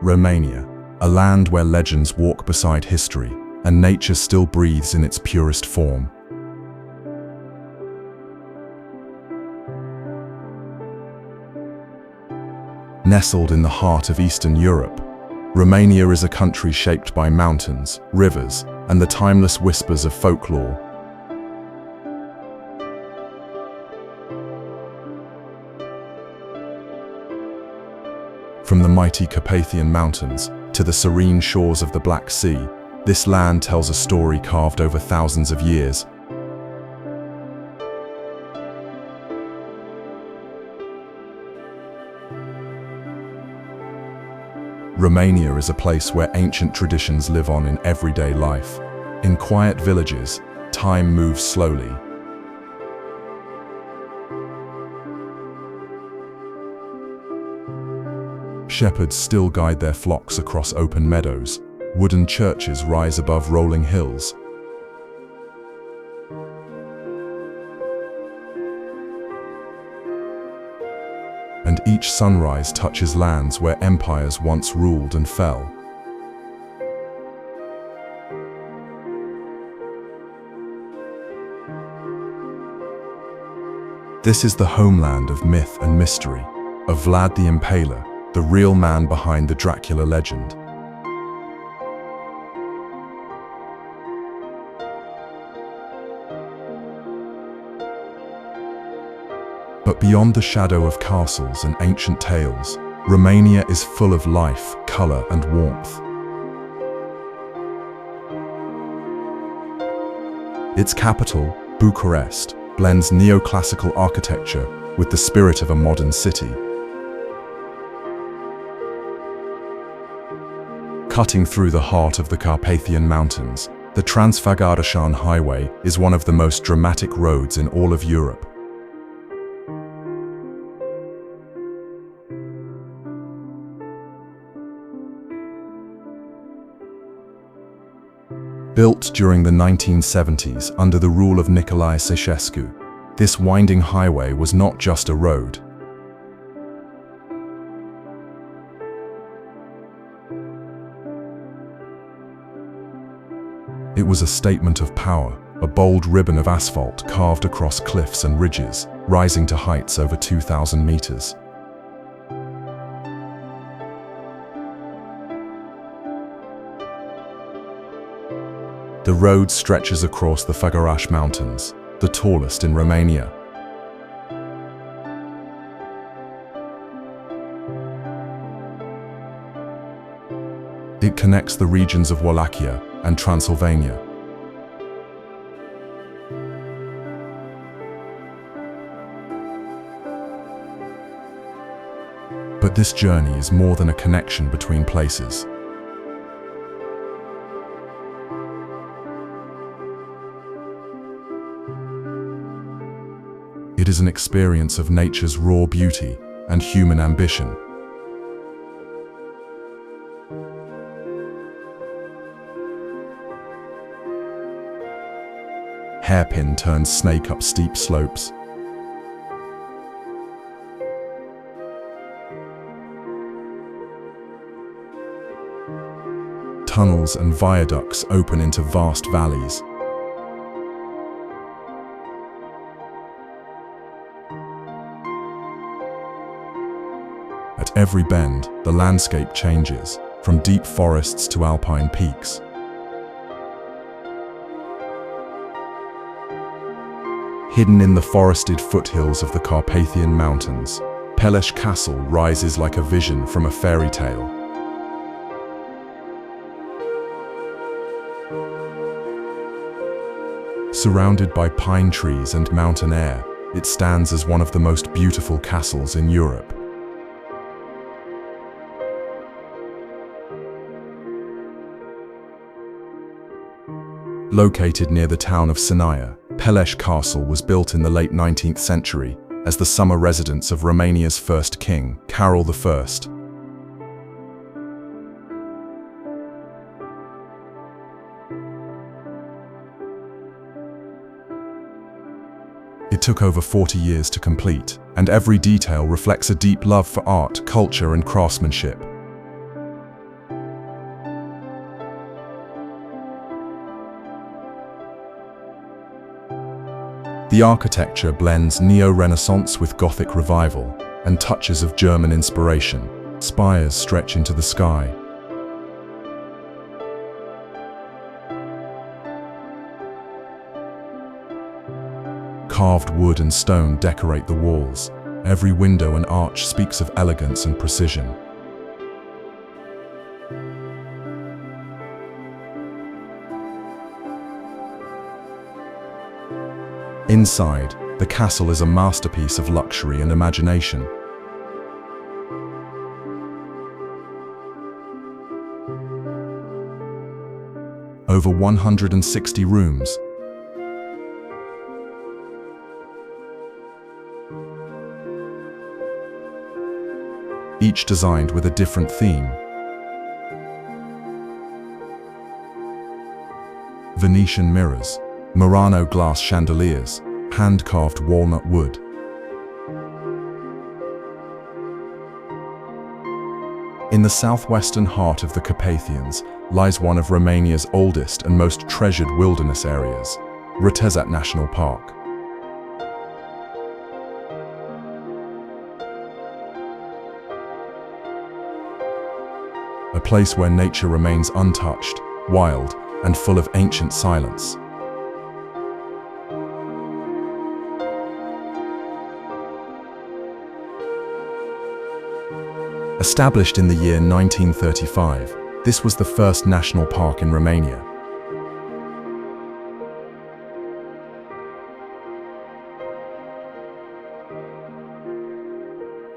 Romania, a land where legends walk beside history and nature still breathes in its purest form. Nestled in the heart of Eastern Europe, Romania is a country shaped by mountains, rivers, and the timeless whispers of folklore. From the mighty Carpathian Mountains to the serene shores of the Black Sea, this land tells a story carved over thousands of years. Romania is a place where ancient traditions live on in everyday life. In quiet villages, time moves slowly. Shepherds still guide their flocks across open meadows. Wooden churches rise above rolling hills. And each sunrise touches lands where empires once ruled and fell. This is the homeland of myth and mystery, of Vlad the Impaler, the real man behind the Dracula legend. But beyond the shadow of castles and ancient tales, Romania is full of life, color, and warmth. Its capital, Bucharest, blends neoclassical architecture with the spirit of a modern city. Cutting through the heart of the Carpathian Mountains, the Transfăgărășan Highway is one of the most dramatic roads in all of Europe. Built during the 1970s under the rule of Nicolae Ceausescu, this winding highway was not just a road. It was a statement of power, a bold ribbon of asphalt carved across cliffs and ridges, rising to heights over 2,000 meters. The road stretches across the Făgăraș Mountains, the tallest in Romania. It connects the regions of Wallachia and Transylvania. But this journey is more than a connection between places. It is an experience of nature's raw beauty and human ambition. Hairpin turns snake up steep slopes. Tunnels and viaducts open into vast valleys. At every bend, the landscape changes, from deep forests to alpine peaks. Hidden in the forested foothills of the Carpathian Mountains, Peleș Castle rises like a vision from a fairy tale. Surrounded by pine trees and mountain air, it stands as one of the most beautiful castles in Europe. Located near the town of Sinaia, Peleș Castle was built in the late 19th century as the summer residence of Romania's first king, Carol I. It took over 40 years to complete, and every detail reflects a deep love for art, culture, and craftsmanship. The architecture blends neo-Renaissance with Gothic revival and touches of German inspiration. Spires stretch into the sky. Carved wood and stone decorate the walls. Every window and arch speaks of elegance and precision. Inside, the castle is a masterpiece of luxury and imagination. Over 160 rooms. Each designed with a different theme. Venetian mirrors, Murano glass chandeliers, hand-carved walnut wood. In the southwestern heart of the Carpathians lies one of Romania's oldest and most treasured wilderness areas, Retezat National Park. A place where nature remains untouched, wild, and full of ancient silence. Established in the year 1935, this was the first national park in Romania.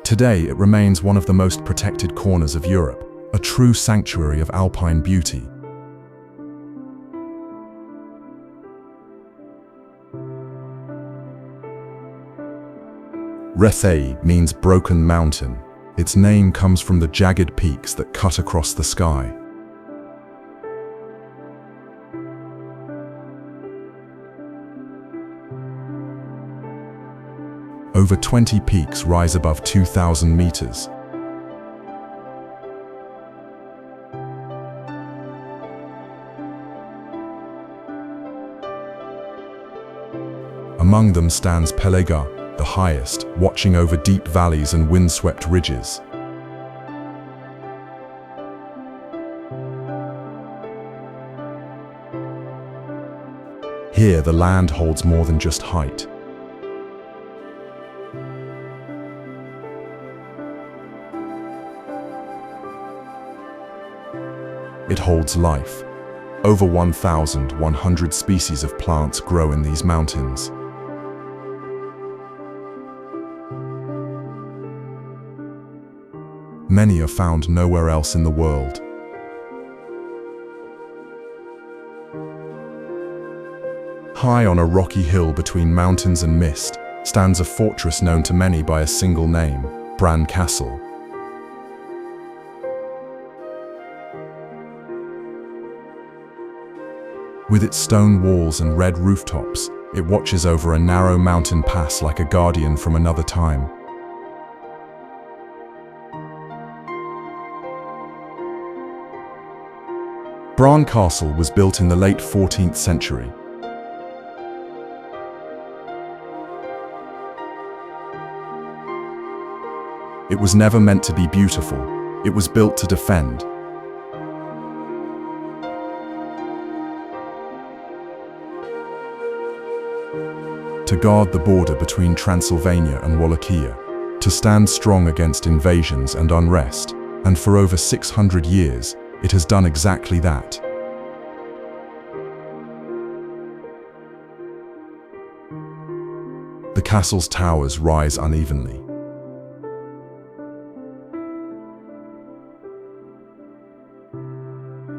Today, it remains one of the most protected corners of Europe, a true sanctuary of alpine beauty. Retezat means broken mountain. Its name comes from the jagged peaks that cut across the sky. Over 20 peaks rise above 2,000 meters. Among them stands Peleș, the highest, watching over deep valleys and windswept ridges. Here, the land holds more than just height. It holds life. Over 1,100 species of plants grow in these mountains. Many are found nowhere else in the world. High on a rocky hill between mountains and mist stands a fortress known to many by a single name, Bran Castle. With its stone walls and red rooftops, it watches over a narrow mountain pass like a guardian from another time. Bran Castle was built in the late 14th century. It was never meant to be beautiful. It was built to defend. To guard the border between Transylvania and Wallachia, to stand strong against invasions and unrest, and for over 600 years, it has done exactly that. The castle's towers rise unevenly.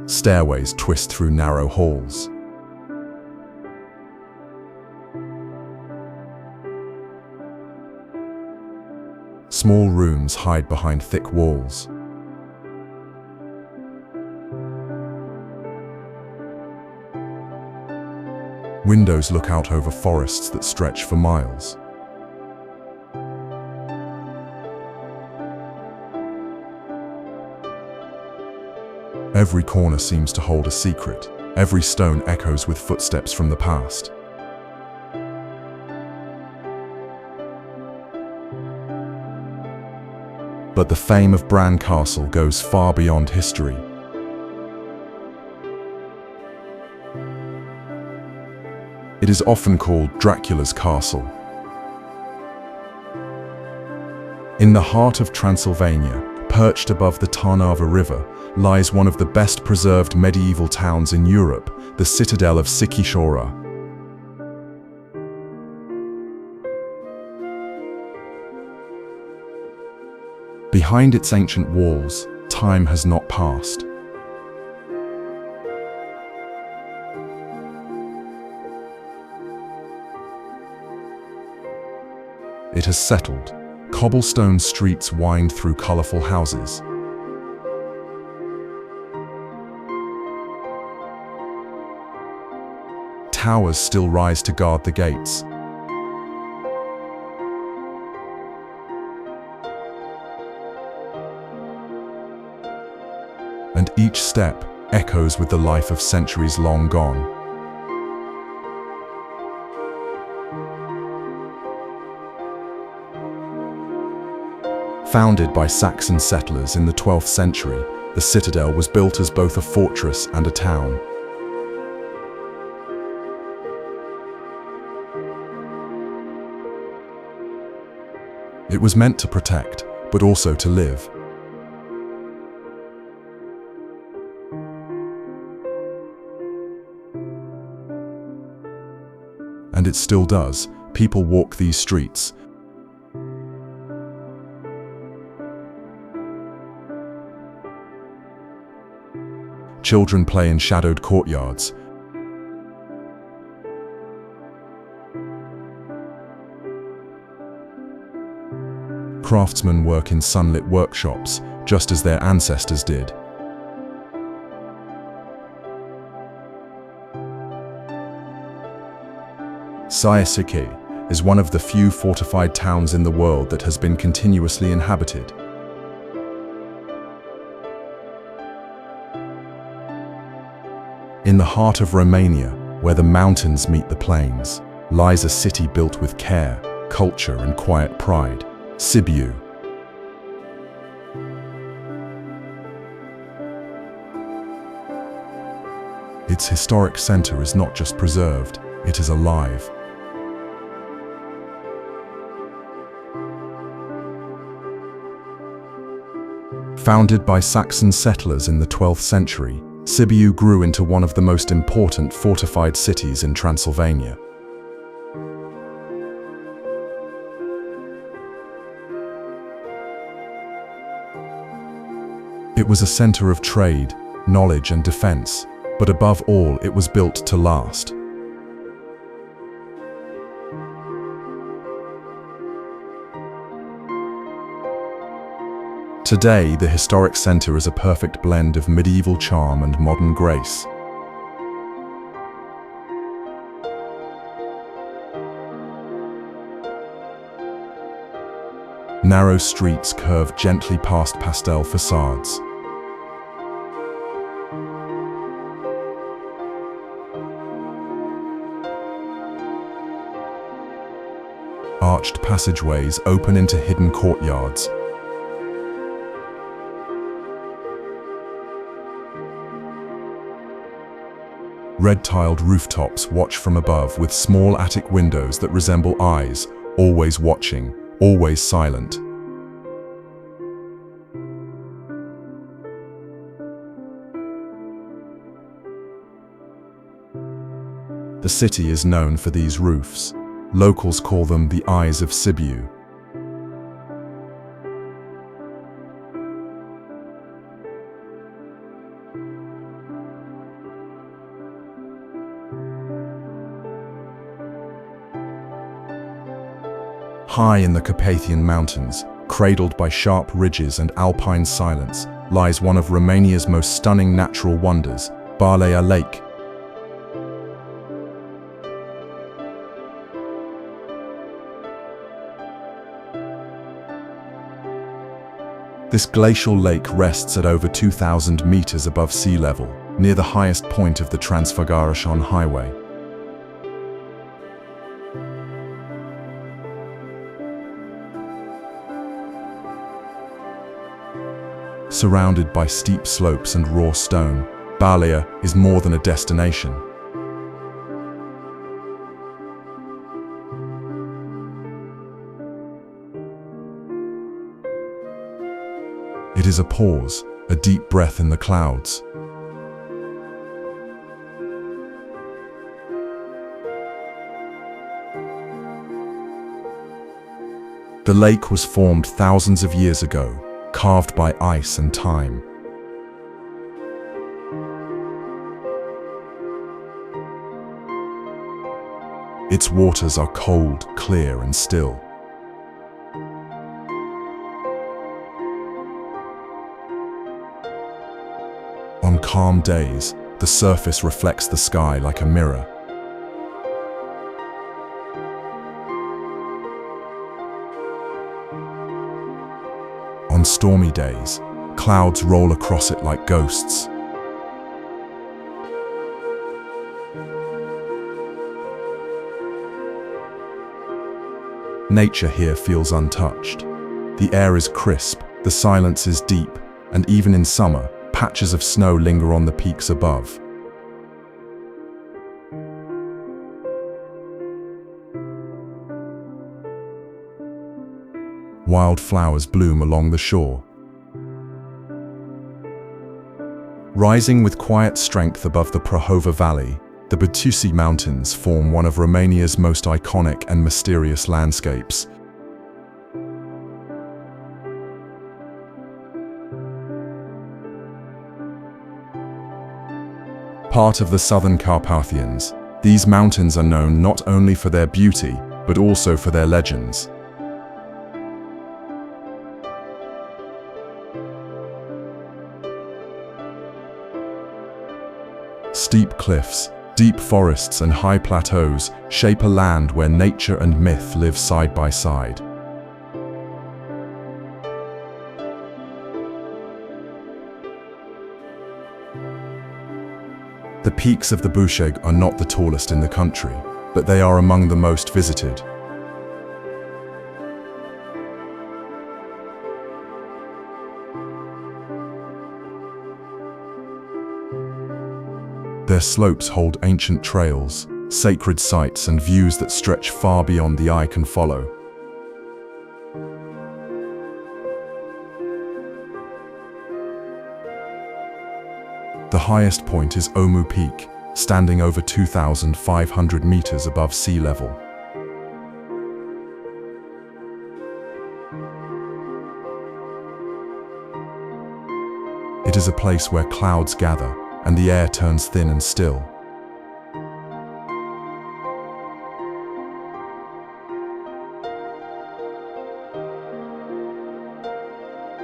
Stairways twist through narrow halls. Small rooms hide behind thick walls. Windows look out over forests that stretch for miles. Every corner seems to hold a secret. Every stone echoes with footsteps from the past. but the fame of Bran Castle goes far beyond history. It is often called Dracula's Castle. In the heart of Transylvania, perched above the Tarnava River, lies one of the best preserved medieval towns in Europe, the citadel of Sighișoara. Behind its ancient walls, time has not passed. It has settled. Cobblestone streets wind through colorful houses. Towers still rise to guard the gates. And each step echoes with the life of centuries long gone. Founded by Saxon settlers in the 12th century, the citadel was built as both a fortress and a town. It was meant to protect, but also to live. And it still does. People walk these streets. Children play in shadowed courtyards. Craftsmen work in sunlit workshops, just as their ancestors did. Sibiu is one of the few fortified towns in the world that has been continuously inhabited. In the heart of Romania, where the mountains meet the plains, lies a city built with care, culture, and quiet pride, Sibiu. Its historic center is not just preserved, it is alive. Founded by Saxon settlers in the 12th century, Sibiu grew into one of the most important fortified cities in Transylvania. It was a center of trade, knowledge, and defense, but above all, it was built to last. Today, the historic center is a perfect blend of medieval charm and modern grace. Narrow streets curve gently past pastel facades. Arched passageways open into hidden courtyards. Red-tiled rooftops watch from above with small attic windows that resemble eyes, always watching, always silent. The city is known for these roofs. Locals call them the eyes of Sibiu. High in the Carpathian Mountains, cradled by sharp ridges and alpine silence, lies one of Romania's most stunning natural wonders, Bâlea Lake. This glacial lake rests at over 2,000 meters above sea level, near the highest point of the Transfăgărășan Highway. Surrounded by steep slopes and raw stone, Bâlea is more than a destination. It is a pause, a deep breath in the clouds. The lake was formed thousands of years ago, carved by ice and time. Its waters are cold, clear, and still. On calm days, the surface reflects the sky like a mirror. On stormy days, clouds roll across it like ghosts. Nature here feels untouched. The air is crisp, the silence is deep, and even in summer, patches of snow linger on the peaks above. Wildflowers bloom along the shore. Rising with quiet strength above the Prahova Valley, the Bucegi Mountains form one of Romania's most iconic and mysterious landscapes. Part of the Southern Carpathians, these mountains are known not only for their beauty, but also for their legends. Steep cliffs, deep forests, and high plateaus shape a land where nature and myth live side by side. The peaks of the Bucegi are not the tallest in the country, but they are among the most visited. Their slopes hold ancient trails, sacred sites, and views that stretch far beyond the eye can follow. The highest point is Omu Peak, standing over 2,500 meters above sea level. It is a place where clouds gather and the air turns thin and still.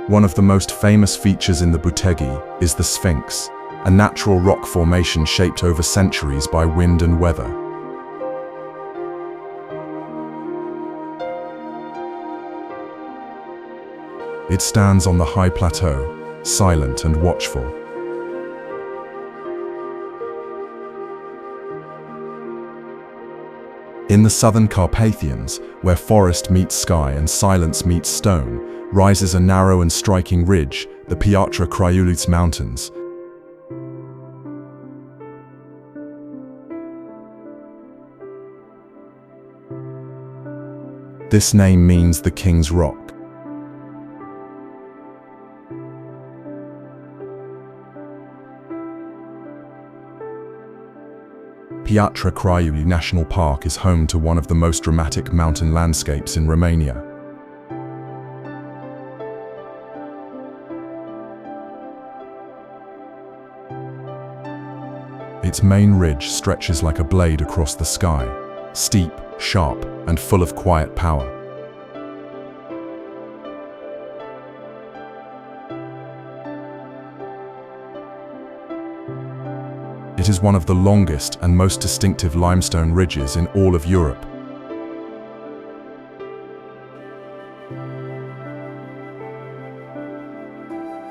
One of the most famous features in the Bucegi is the Sphinx, a natural rock formation shaped over centuries by wind and weather. It stands on the high plateau, silent and watchful. In the Southern Carpathians, where forest meets sky and silence meets stone, rises a narrow and striking ridge, the Piatra Craiului Mountains. This name means the King's Rock. Piatra Craiului National Park is home to one of the most dramatic mountain landscapes in Romania. Its main ridge stretches like a blade across the sky, steep, sharp, and full of quiet power. It is one of the longest and most distinctive limestone ridges in all of Europe.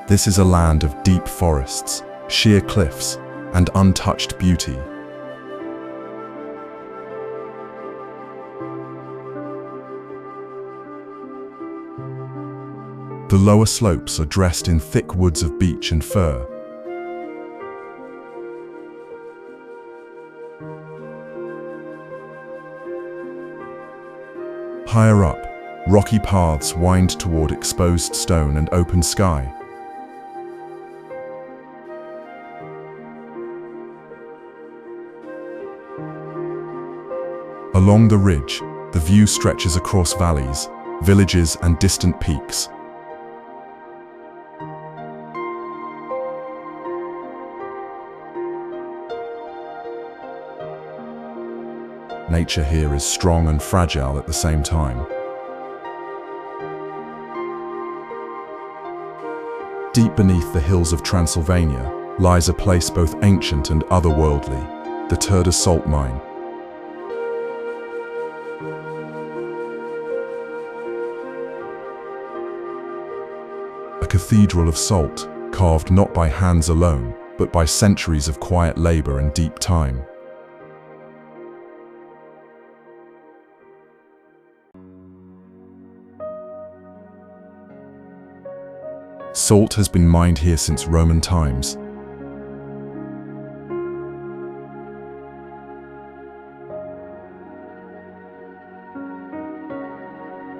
This is a land of deep forests, sheer cliffs, and untouched beauty. The lower slopes are dressed in thick woods of beech and fir. Higher up, rocky paths wind toward exposed stone and open sky. Along the ridge, the view stretches across valleys, villages, and distant peaks. Nature here is strong and fragile at the same time. Deep beneath the hills of Transylvania lies a place both ancient and otherworldly, the Turda salt mine. A cathedral of salt, carved not by hands alone, but by centuries of quiet labor and deep time. Salt has been mined here since Roman times.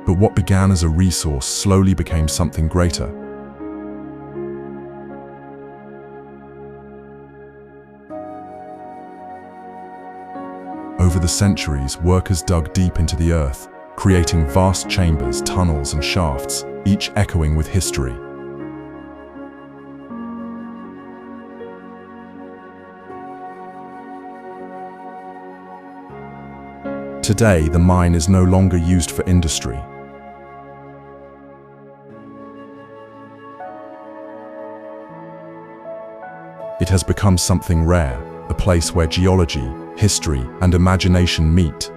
But what began as a resource slowly became something greater. Over the centuries, workers dug deep into the earth, creating vast chambers, tunnels, and shafts, each echoing with history. Today, the mine is no longer used for industry. It has become something rare, a place where geology, history, and imagination meet.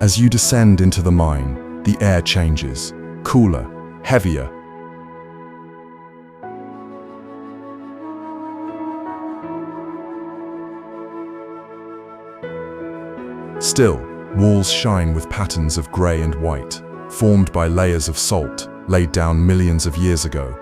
As you descend into the mine, the air changes, cooler, heavier. Still, walls shine with patterns of grey and white, formed by layers of salt laid down millions of years ago.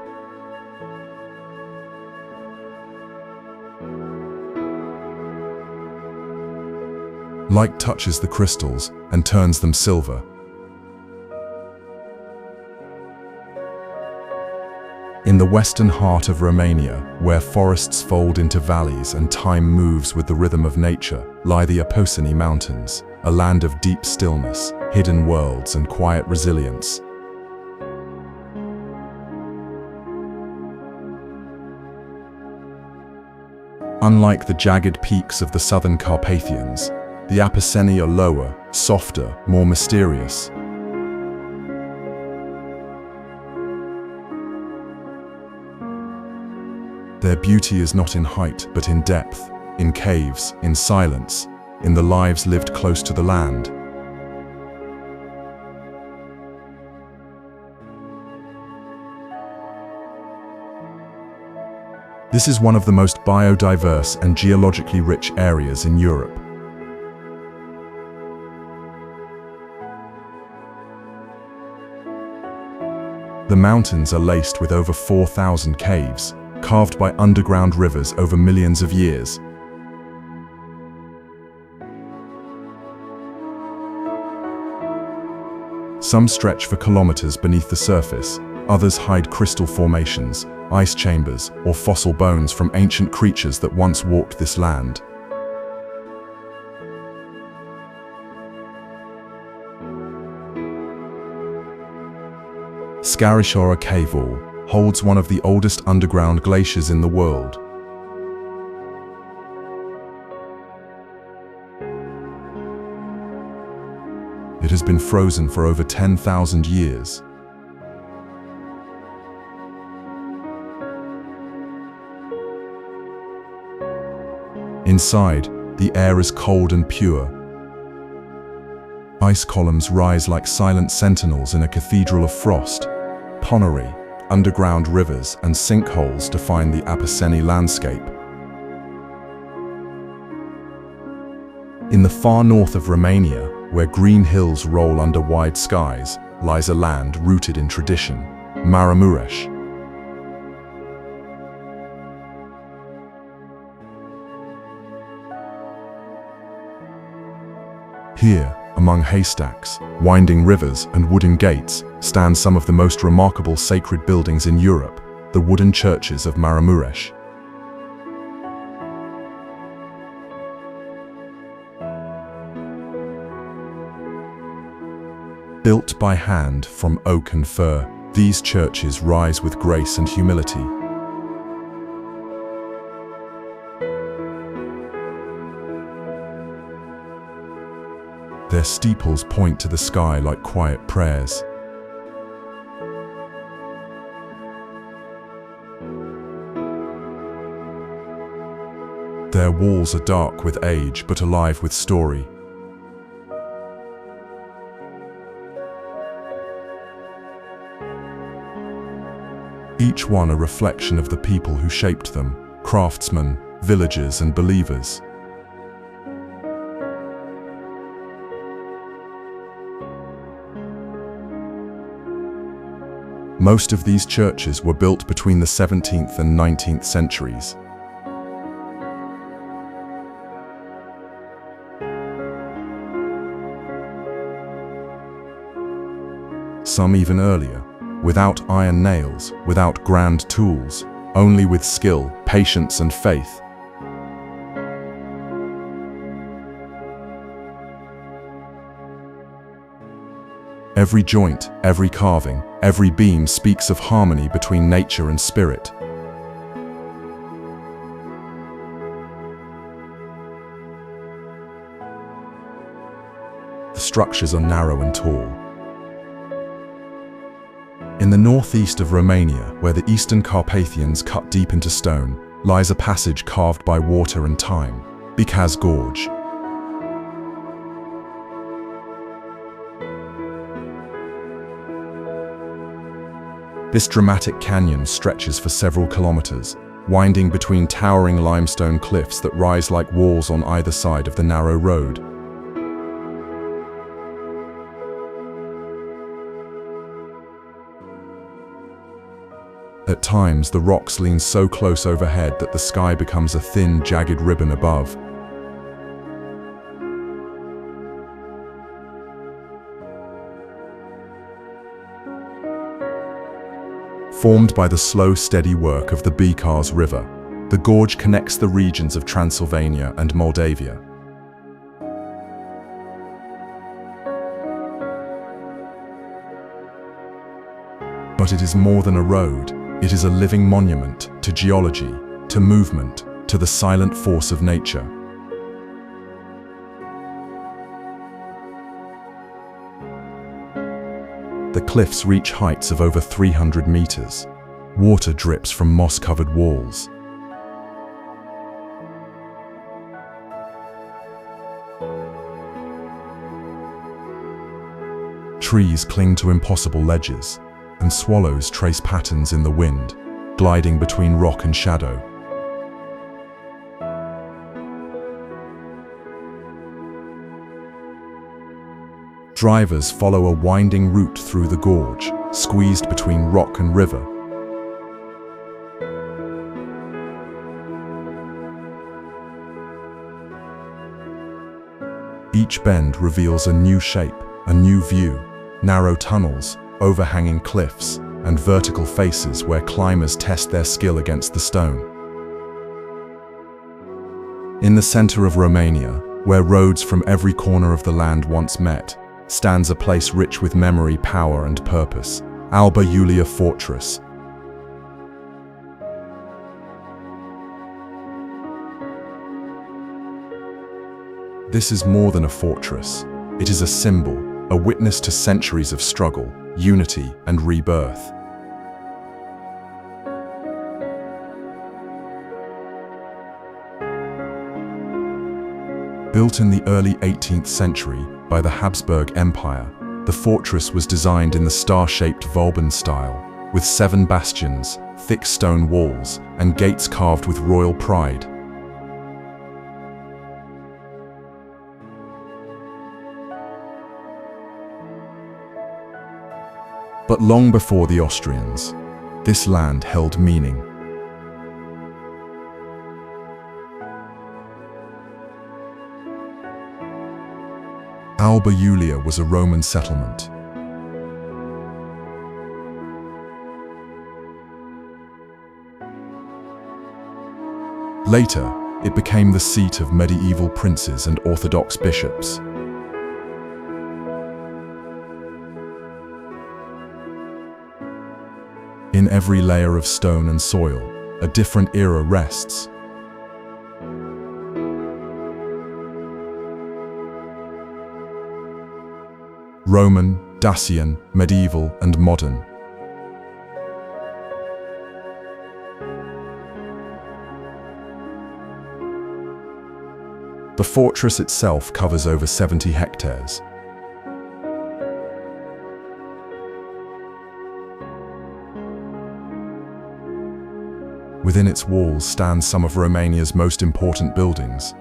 Light touches the crystals and turns them silver. In the western heart of Romania, where forests fold into valleys and time moves with the rhythm of nature, lie the Apuseni Mountains, a land of deep stillness, hidden worlds, and quiet resilience. Unlike the jagged peaks of the southern Carpathians, the Apuseni are lower, softer, more mysterious. Their beauty is not in height, but in depth, in caves, in silence, in the lives lived close to the land. This is one of the most biodiverse and geologically rich areas in Europe. The mountains are laced with over 4,000 caves, carved by underground rivers over millions of years. Some stretch for kilometers beneath the surface, others hide crystal formations, ice chambers, or fossil bones from ancient creatures that once walked this land. Sighișoara Cave Wall holds one of the oldest underground glaciers in the world. It has been frozen for over 10,000 years. Inside, the air is cold and pure. Ice columns rise like silent sentinels in a cathedral of frost. Poneri, underground rivers, and sinkholes define the Apuseni landscape. In the far north of Romania, where green hills roll under wide skies, lies a land rooted in tradition, Maramureș. Here, among haystacks, winding rivers, and wooden gates, stand some of the most remarkable sacred buildings in Europe, the wooden churches of Maramureș. Built by hand from oak and fir, these churches rise with grace and humility. Their steeples point to the sky like quiet prayers. Their walls are dark with age but alive with story. Each one a reflection of the people who shaped them, craftsmen, villagers, and believers. Most of these churches were built between the 17th and 19th centuries. Some even earlier, without iron nails, without grand tools, only with skill, patience, and faith. Every joint, every carving, every beam speaks of harmony between nature and spirit. The structures are narrow and tall. In the northeast of Romania, where the eastern Carpathians cut deep into stone, lies a passage carved by water and time, Bicaz Gorge. This dramatic canyon stretches for several kilometers, winding between towering limestone cliffs that rise like walls on either side of the narrow road. At times, the rocks lean so close overhead that the sky becomes a thin, jagged ribbon above. Formed by the slow, steady work of the Bicaz River, the gorge connects the regions of Transylvania and Moldavia. But it is more than a road. It is a living monument to geology, to movement, to the silent force of nature. The cliffs reach heights of over 300 meters. Water drips from moss-covered walls. Trees cling to impossible ledges, and swallows trace patterns in the wind, gliding between rock and shadow. Drivers follow a winding route through the gorge, squeezed between rock and river. Each bend reveals a new shape, a new view, narrow tunnels, overhanging cliffs, and vertical faces where climbers test their skill against the stone. In the center of Romania, where roads from every corner of the land once met, stands a place rich with memory, power, and purpose, Alba Iulia Fortress. This is more than a fortress. It is a symbol, a witness to centuries of struggle, unity, and rebirth. Built in the early 18th century by the Habsburg Empire, the fortress was designed in the star-shaped Vauban style, with 7 bastions, thick stone walls, and gates carved with royal pride. But long before the Austrians, this land held meaning. Alba Iulia was a Roman settlement. Later, it became the seat of medieval princes and Orthodox bishops. In every layer of stone and soil, a different era rests. Roman, Dacian, medieval, and modern. The fortress itself covers over 70 hectares. Within its walls stand some of Romania's most important buildings.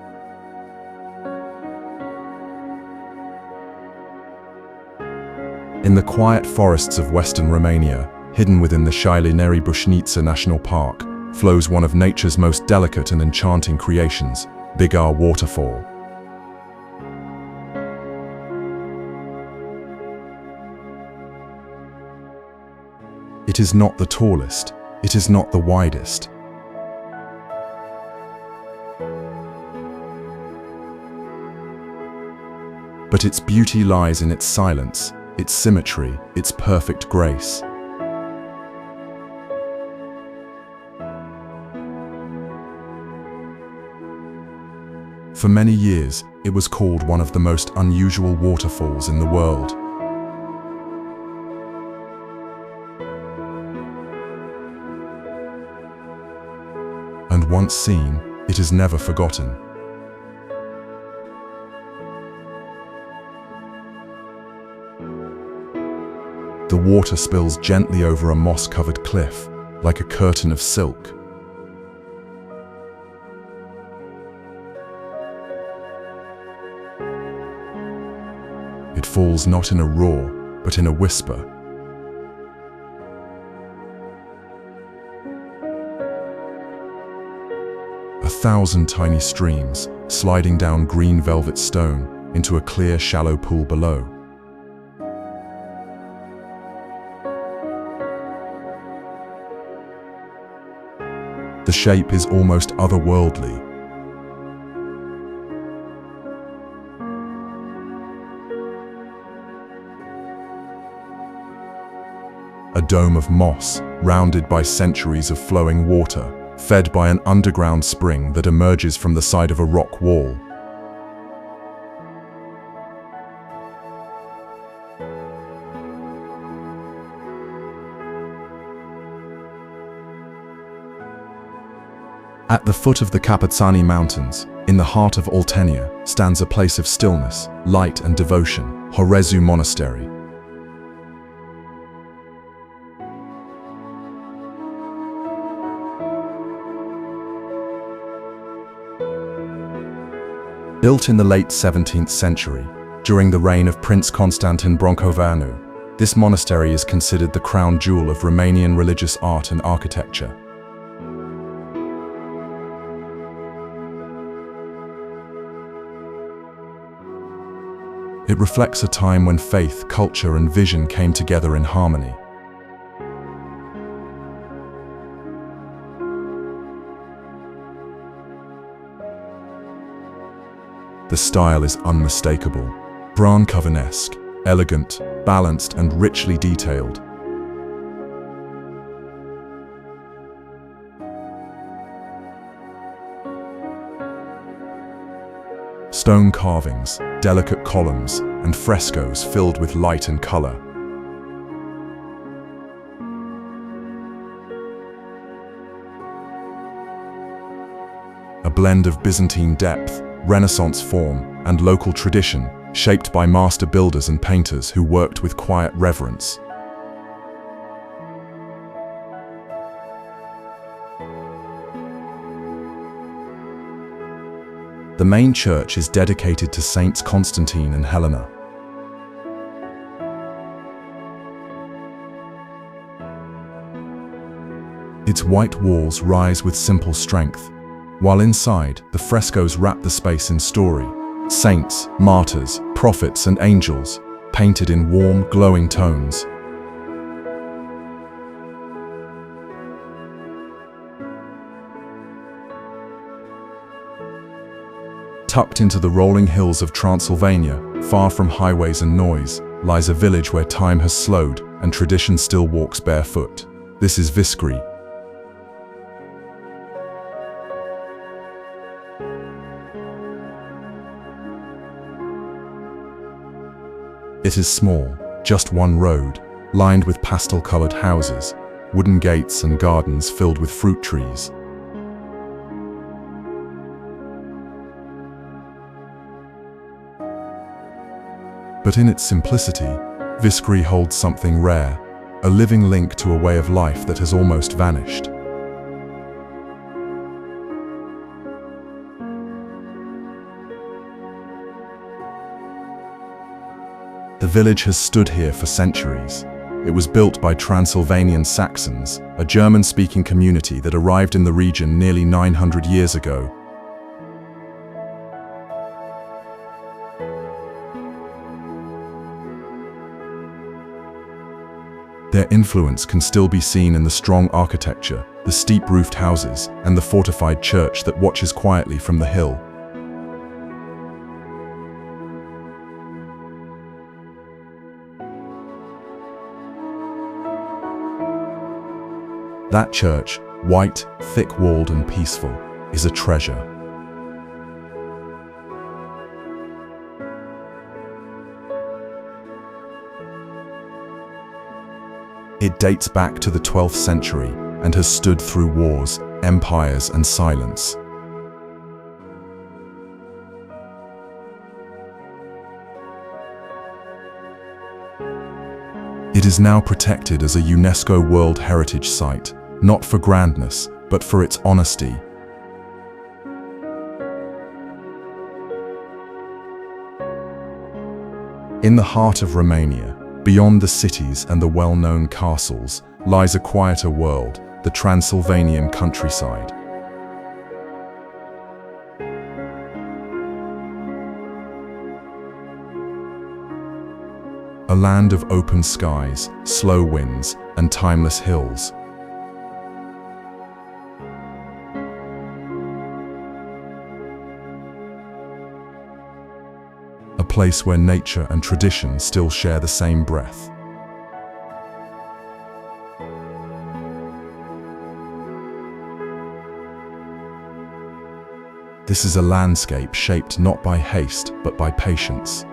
In the quiet forests of western Romania, hidden within the Cheile Turzii National Park, flows one of nature's most delicate and enchanting creations, Bigăr Waterfall. It is not the tallest, it is not the widest. But its beauty lies in its silence, its symmetry, its perfect grace. For many years, it was called one of the most unusual waterfalls in the world. And once seen, it is never forgotten. The water spills gently over a moss-covered cliff, like a curtain of silk. It falls not in a roar, but in a whisper. A thousand tiny streams, sliding down green velvet stone into a clear, shallow pool below. The shape is almost otherworldly. A dome of moss, rounded by centuries of flowing water, fed by an underground spring that emerges from the side of a rock wall. At the foot of the Apuseni Mountains, in the heart of Oltenia, stands a place of stillness, light and devotion, Horezu Monastery. Built in the late 17th century, during the reign of Prince Constantin Brâncoveanu, this monastery is considered the crown jewel of Romanian religious art and architecture. It reflects a time when faith, culture, and vision came together in harmony. The style is unmistakable, Bran Castle-esque, elegant, balanced, and richly detailed. Stone carvings, delicate columns, and frescoes filled with light and color. A blend of Byzantine depth, Renaissance form, and local tradition, shaped by master builders and painters who worked with quiet reverence. The main church is dedicated to Saints Constantine and Helena. Its white walls rise with simple strength, while inside, the frescoes wrap the space in story. Saints, martyrs, prophets, and angels, painted in warm, glowing tones. Tucked into the rolling hills of Transylvania, far from highways and noise, lies a village where time has slowed and tradition still walks barefoot. This is Viscri. It is small, just one road, lined with pastel-colored houses, wooden gates and gardens filled with fruit trees. But in its simplicity, Viscri holds something rare, a living link to a way of life that has almost vanished. The village has stood here for centuries. It was built by Transylvanian Saxons, a German-speaking community that arrived in the region nearly 900 years ago. Their influence can still be seen in the strong architecture, the steep-roofed houses, and the fortified church that watches quietly from the hill. That church, white, thick-walled and peaceful, is a treasure. It dates back to the 12th century and has stood through wars, empires, and silence. It is now protected as a UNESCO World Heritage Site, not for grandness, but for its honesty. In the heart of Romania, beyond the cities and the well-known castles, lies a quieter world, the Transylvanian countryside. A land of open skies, slow winds, and timeless hills. A place where nature and tradition still share the same breath. This is a landscape shaped not by haste, but by patience.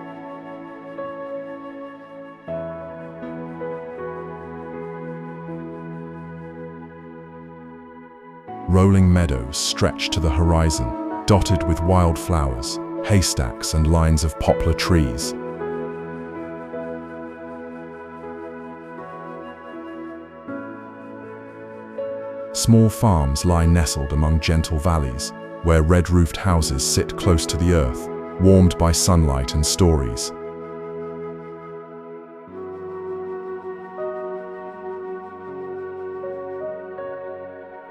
Rolling meadows stretch to the horizon, dotted with wildflowers, haystacks and lines of poplar trees. Small farms lie nestled among gentle valleys, where red-roofed houses sit close to the earth, warmed by sunlight and stories.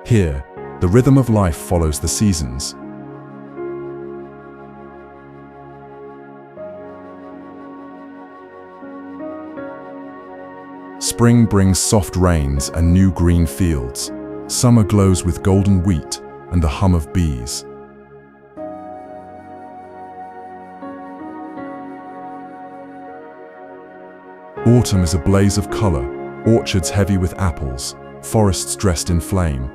Here, the rhythm of life follows the seasons. Spring brings soft rains and new green fields. Summer glows with golden wheat and the hum of bees. Autumn is a blaze of color, orchards heavy with apples, forests dressed in flame.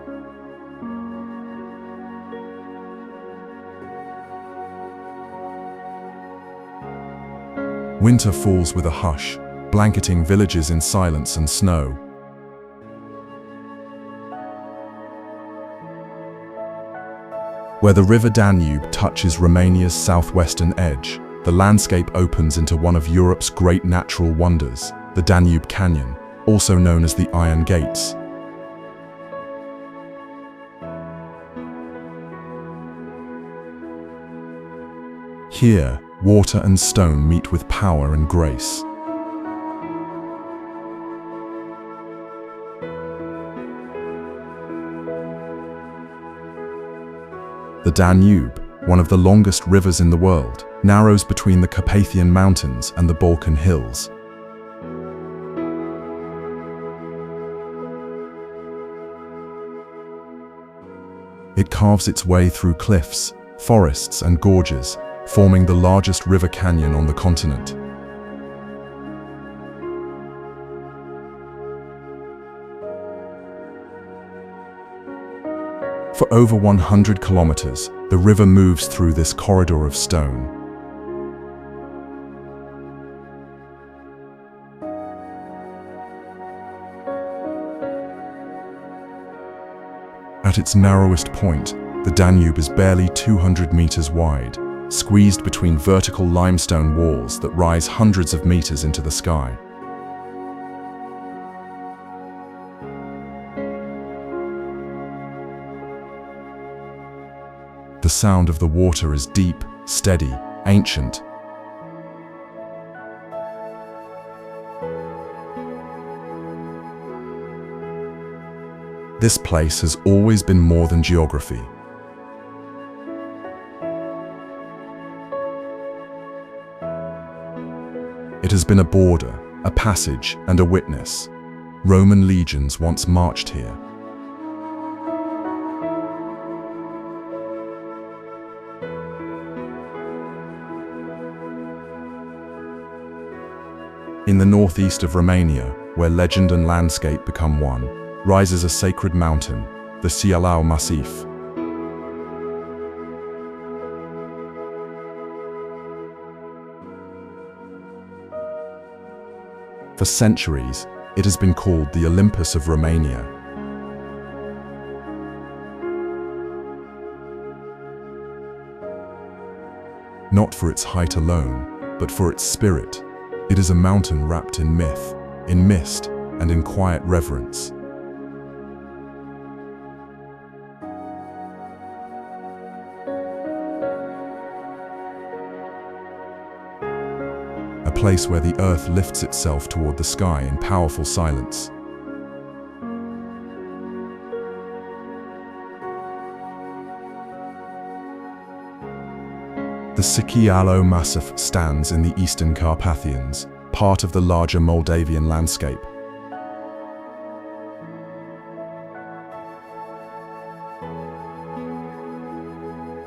Winter falls with a hush, blanketing villages in silence and snow. Where the river Danube touches Romania's southwestern edge, the landscape opens into one of Europe's great natural wonders, the Danube Canyon, also known as the Iron Gates. Here, water and stone meet with power and grace. The Danube, one of the longest rivers in the world, narrows between the Carpathian Mountains and the Balkan Hills. It carves its way through cliffs, forests, and gorges, forming the largest river canyon on the continent. For over 100 kilometers, the river moves through this corridor of stone. At its narrowest point, the Danube is barely 200 meters wide, squeezed between vertical limestone walls that rise hundreds of meters into the sky. The sound of the water is deep, steady, ancient. This place has always been more than geography. It has been a border, a passage, and a witness. Roman legions once marched here. In the northeast of Romania, where legend and landscape become one, rises a sacred mountain, the Ceahlău Massif. For centuries, it has been called the Olympus of Romania. Not for its height alone, but for its spirit. It is a mountain wrapped in myth, in mist, and in quiet reverence. A place where the earth lifts itself toward the sky in powerful silence. The Ceahlău Massif stands in the eastern Carpathians, part of the larger Moldavian landscape.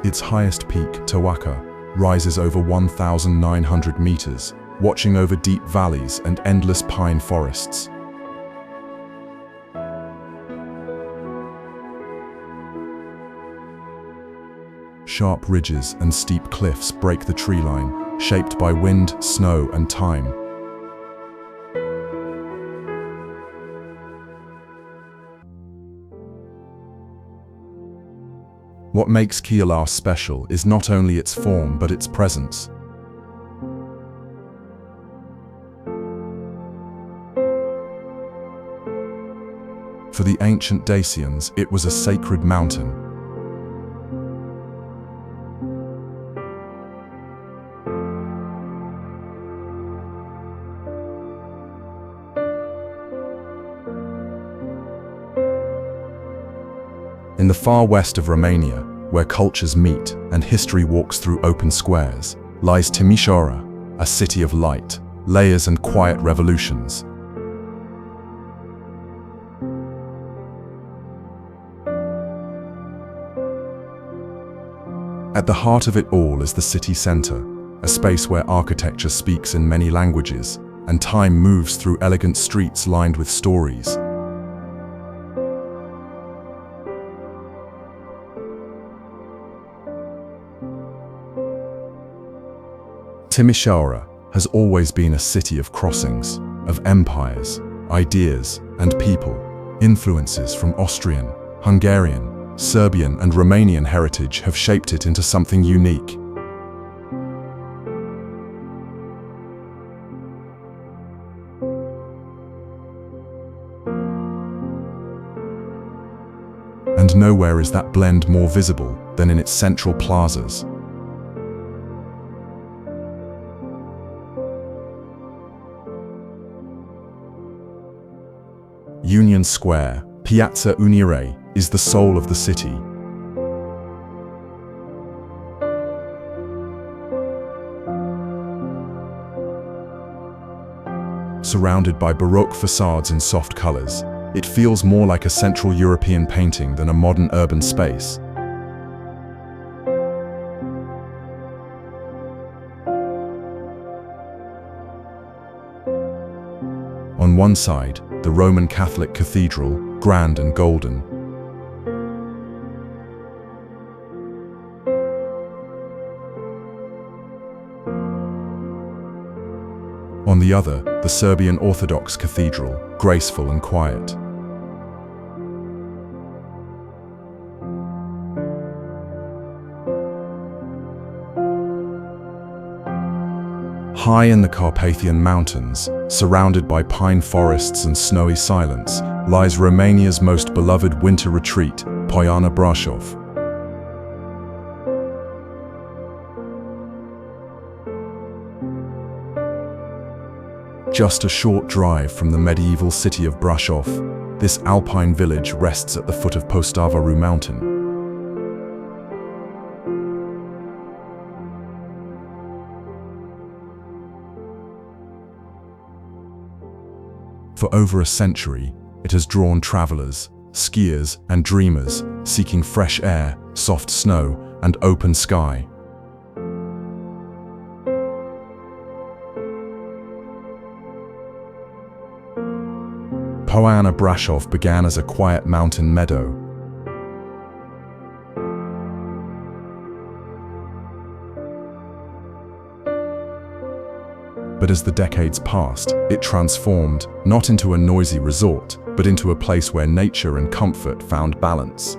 Its highest peak, Tăuaca, rises over 1,900 meters, watching over deep valleys and endless pine forests. Sharp ridges and steep cliffs break the tree line, shaped by wind, snow, and time. What makes Ceahlău special is not only its form but its presence. For the ancient Dacians, it was a sacred mountain. In the far west of Romania, where cultures meet and history walks through open squares, lies Timișoara, a city of light, layers and quiet revolutions. At the heart of it all is the city center, a space where architecture speaks in many languages, and time moves through elegant streets lined with stories. Timișoara has always been a city of crossings, of empires, ideas, and people. Influences from Austrian, Hungarian, Serbian, and Romanian heritage have shaped it into something unique. And nowhere is that blend more visible than in its central plazas. Union Square, Piatra Unirii, is the soul of the city. surrounded by Baroque facades in soft colors. It feels more like a Central European painting than a modern urban space. On one side, the Roman Catholic Cathedral, grand and golden. On the other, the Serbian Orthodox Cathedral, graceful and quiet. High in the Carpathian Mountains, surrounded by pine forests and snowy silence, lies Romania's most beloved winter retreat, Poiana Brașov. Just a short drive from the medieval city of Brașov, this alpine village rests at the foot of Postavaru mountain. For over a century, it has drawn travelers, skiers, and dreamers seeking fresh air, soft snow, and open sky. Poiana Brașov began as a quiet mountain meadow. But as the decades passed, it transformed, not into a noisy resort, but into a place where nature and comfort found balance.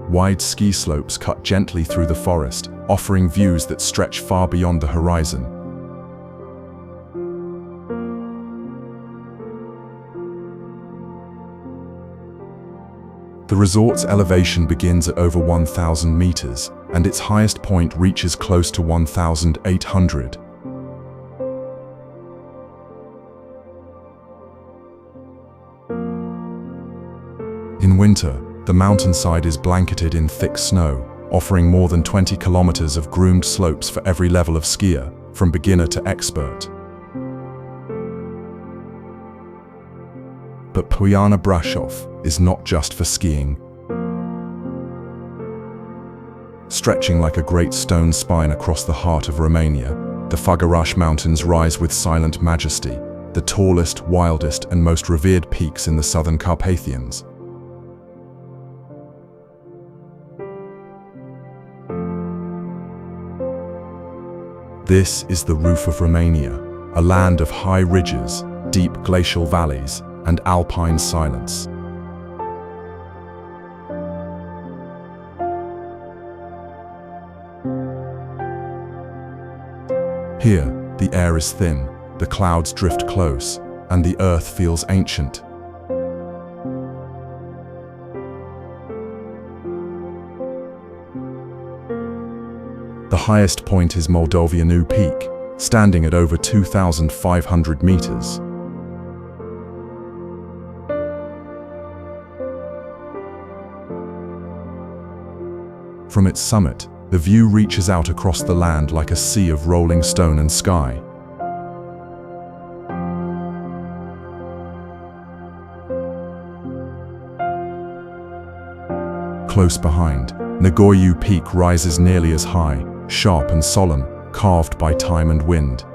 Wide ski slopes cut gently through the forest, offering views that stretch far beyond the horizon. The resort's elevation begins at over 1,000 meters, and its highest point reaches close to 1,800. In winter, the mountainside is blanketed in thick snow, offering more than 20 kilometers of groomed slopes for every level of skier, from beginner to expert. But Poiana Brașov is not just for skiing. Stretching like a great stone spine across the heart of Romania, the Făgăraș Mountains rise with silent majesty, the tallest, wildest, and most revered peaks in the southern Carpathians. This is the roof of Romania, a land of high ridges, deep glacial valleys, and alpine silence. Here, the air is thin, the clouds drift close, and the earth feels ancient. The highest point is Moldoveanu Peak, standing at over 2,500 meters. From its summit, the view reaches out across the land like a sea of rolling stone and sky. Close behind, Nagoiu Peak rises nearly as high, sharp and solemn, carved by time and wind.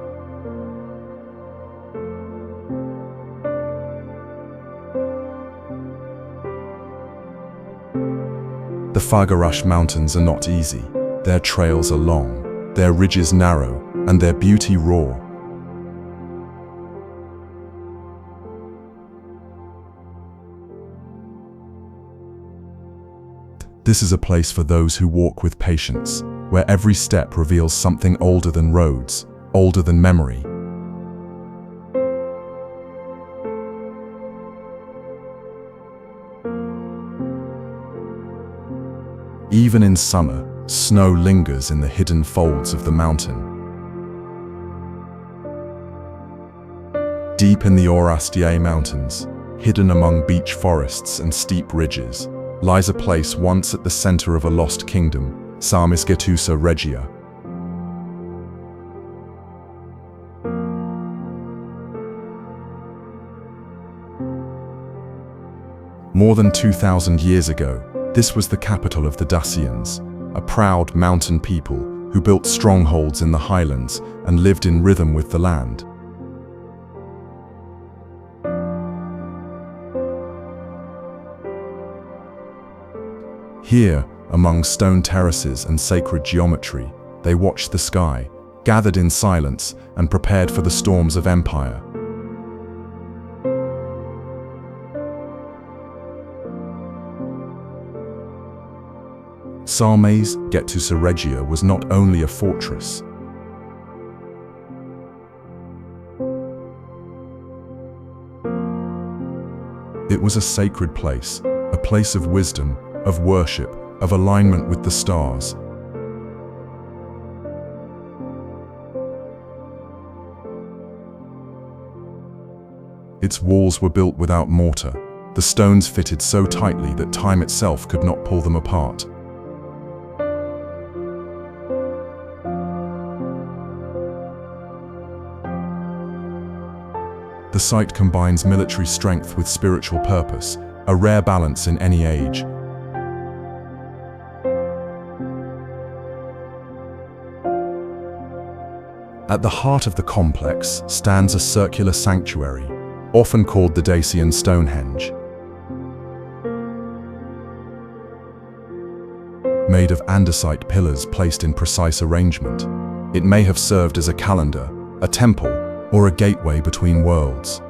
The Făgăraș Mountains are not easy. Their trails are long, their ridges narrow, and their beauty raw. This is a place for those who walk with patience, where every step reveals something older than roads, older than memory. Even in summer, snow lingers in the hidden folds of the mountain. Deep in the Orăștie Mountains, hidden among beech forests and steep ridges, lies a place once at the center of a lost kingdom, Sarmizegetusa Regia. More than 2,000 years ago, this was the capital of the Dacians, a proud mountain people who built strongholds in the highlands and lived in rhythm with the land. Here, among stone terraces and sacred geometry, they watched the sky, gathered in silence, and prepared for the storms of empire. Sarmizegetusa Regia was not only a fortress. It was a sacred place, a place of wisdom, of worship, of alignment with the stars. Its walls were built without mortar, the stones fitted so tightly that time itself could not pull them apart. The site combines military strength with spiritual purpose, a rare balance in any age. At the heart of the complex stands a circular sanctuary, often called the Dacian Stonehenge. Made of andesite pillars placed in precise arrangement, it may have served as a calendar, a temple, or a gateway between worlds.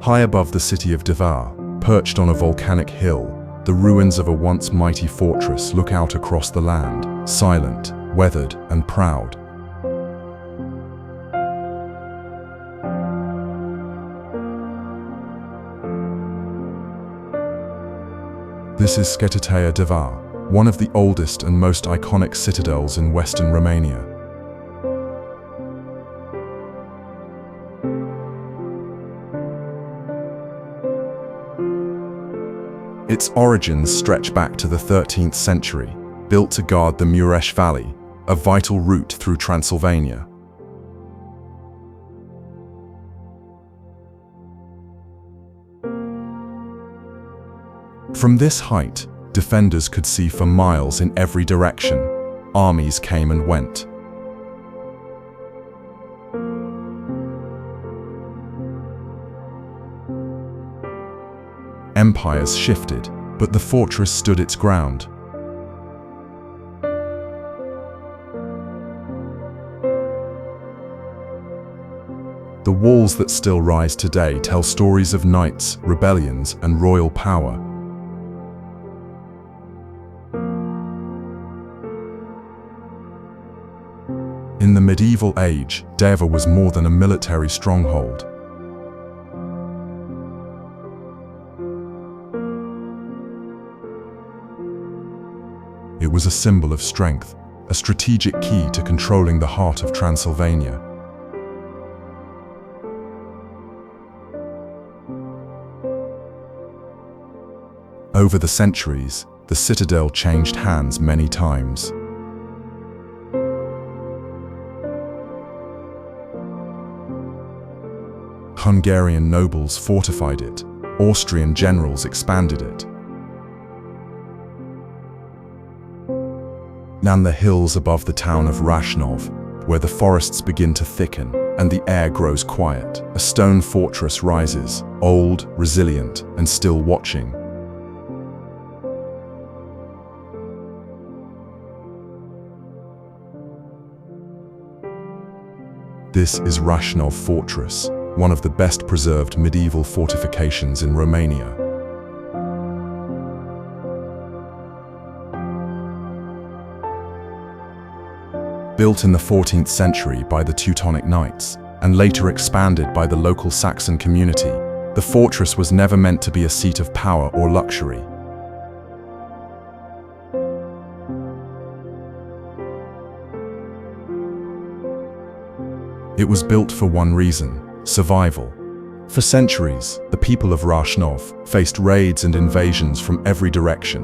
High above the city of Deva, perched on a volcanic hill, the ruins of a once mighty fortress look out across the land, silent, weathered, and proud. This is Cetatea Deva, one of the oldest and most iconic citadels in western Romania. Its origins stretch back to the 13th century, built to guard the Maramureș Valley, a vital route through Transylvania. From this height, defenders could see for miles in every direction. Armies came and went. Empires shifted, but the fortress stood its ground. The walls that still rise today tell stories of knights, rebellions, and royal power. In the medieval age, Deva was more than a military stronghold. It was a symbol of strength, a strategic key to controlling the heart of Transylvania. Over the centuries, the citadel changed hands many times. Hungarian nobles fortified it, Austrian generals expanded it. On the hills above the town of Râșnov, where the forests begin to thicken and the air grows quiet, a stone fortress rises, old, resilient, and still watching. This is Râșnov Fortress, one of the best preserved medieval fortifications in Romania. Built in the 14th century by the Teutonic Knights, and later expanded by the local Saxon community, the fortress was never meant to be a seat of power or luxury. It was built for one reason: survival. For centuries, the people of Râșnov faced raids and invasions from every direction.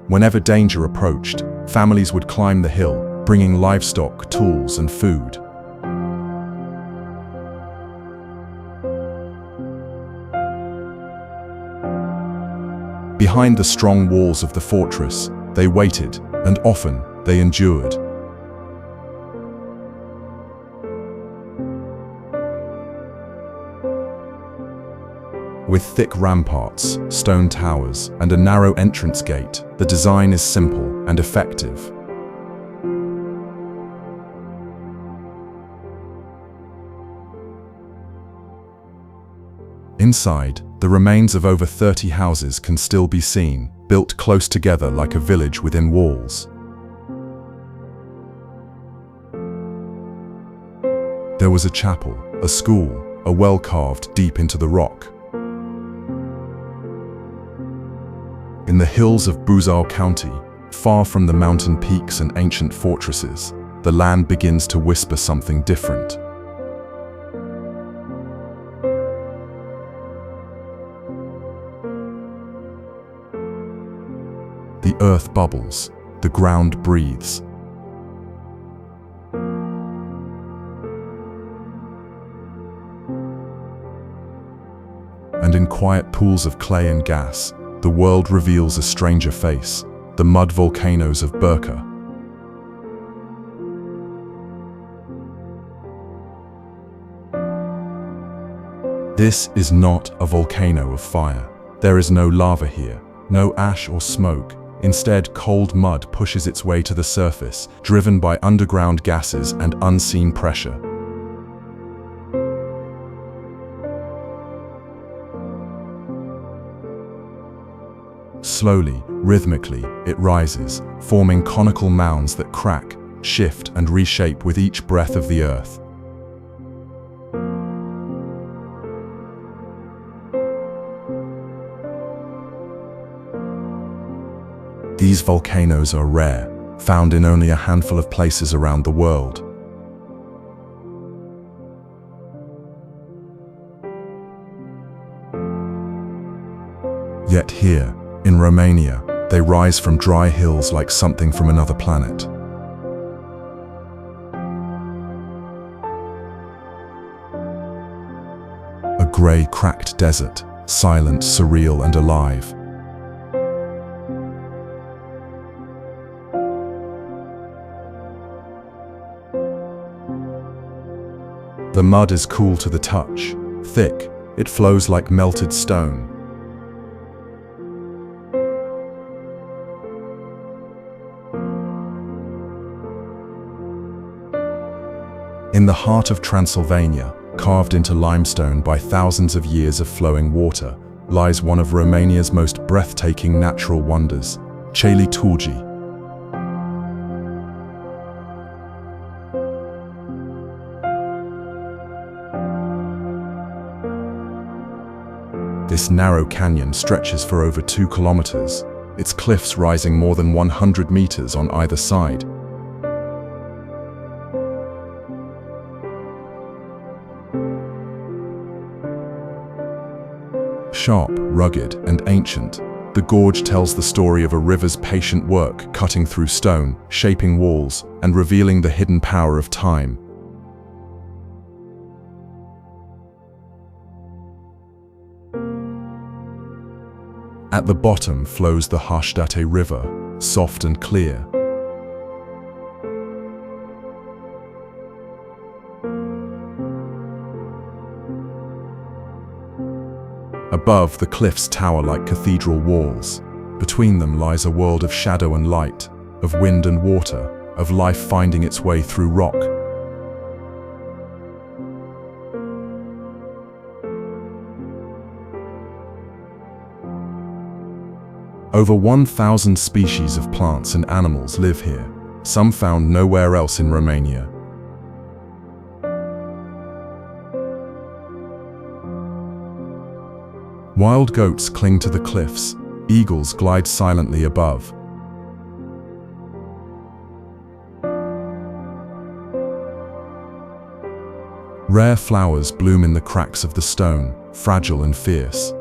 Whenever danger approached, families would climb the hill, bringing livestock, tools, and food. Behind the strong walls of the fortress, they waited, and often they endured. With thick ramparts, stone towers, and a narrow entrance gate, the design is simple and effective. Inside, the remains of over 30 houses can still be seen, built close together like a village within walls. There was a chapel, a school, a well carved deep into the rock. In the hills of Buzău County, far from the mountain peaks and ancient fortresses, the land begins to whisper something different. The earth bubbles, the ground breathes. And in quiet pools of clay and gas, the world reveals a stranger face, the mud volcanoes of Berca. This is not a volcano of fire. There is no lava here, no ash or smoke. Instead, cold mud pushes its way to the surface, driven by underground gases and unseen pressure. Slowly, rhythmically, it rises, forming conical mounds that crack, shift, and reshape with each breath of the earth. These volcanoes are rare, found in only a handful of places around the world. Yet here, in Romania, they rise from dry hills like something from another planet. A grey, cracked desert, silent, surreal, and alive. The mud is cool to the touch, thick, it flows like melted stone. In the heart of Transylvania, carved into limestone by thousands of years of flowing water, lies one of Romania's most breathtaking natural wonders, Cheile Turzii. This narrow canyon stretches for over 2 kilometers, its cliffs rising more than 100 meters on either side. Sharp, rugged, and ancient, the gorge tells the story of a river's patient work cutting through stone, shaping walls, and revealing the hidden power of time. At the bottom flows the Hășdate River, soft and clear. Above, the cliffs tower like cathedral walls. Between them lies a world of shadow and light, of wind and water, of life finding its way through rock. Over 1,000 species of plants and animals live here, some found nowhere else in Romania. Wild goats cling to the cliffs, eagles glide silently above. Rare flowers bloom in the cracks of the stone, fragile and fierce.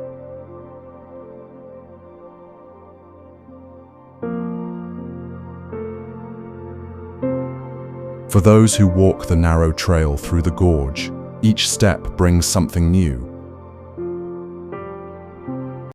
For those who walk the narrow trail through the gorge, each step brings something new,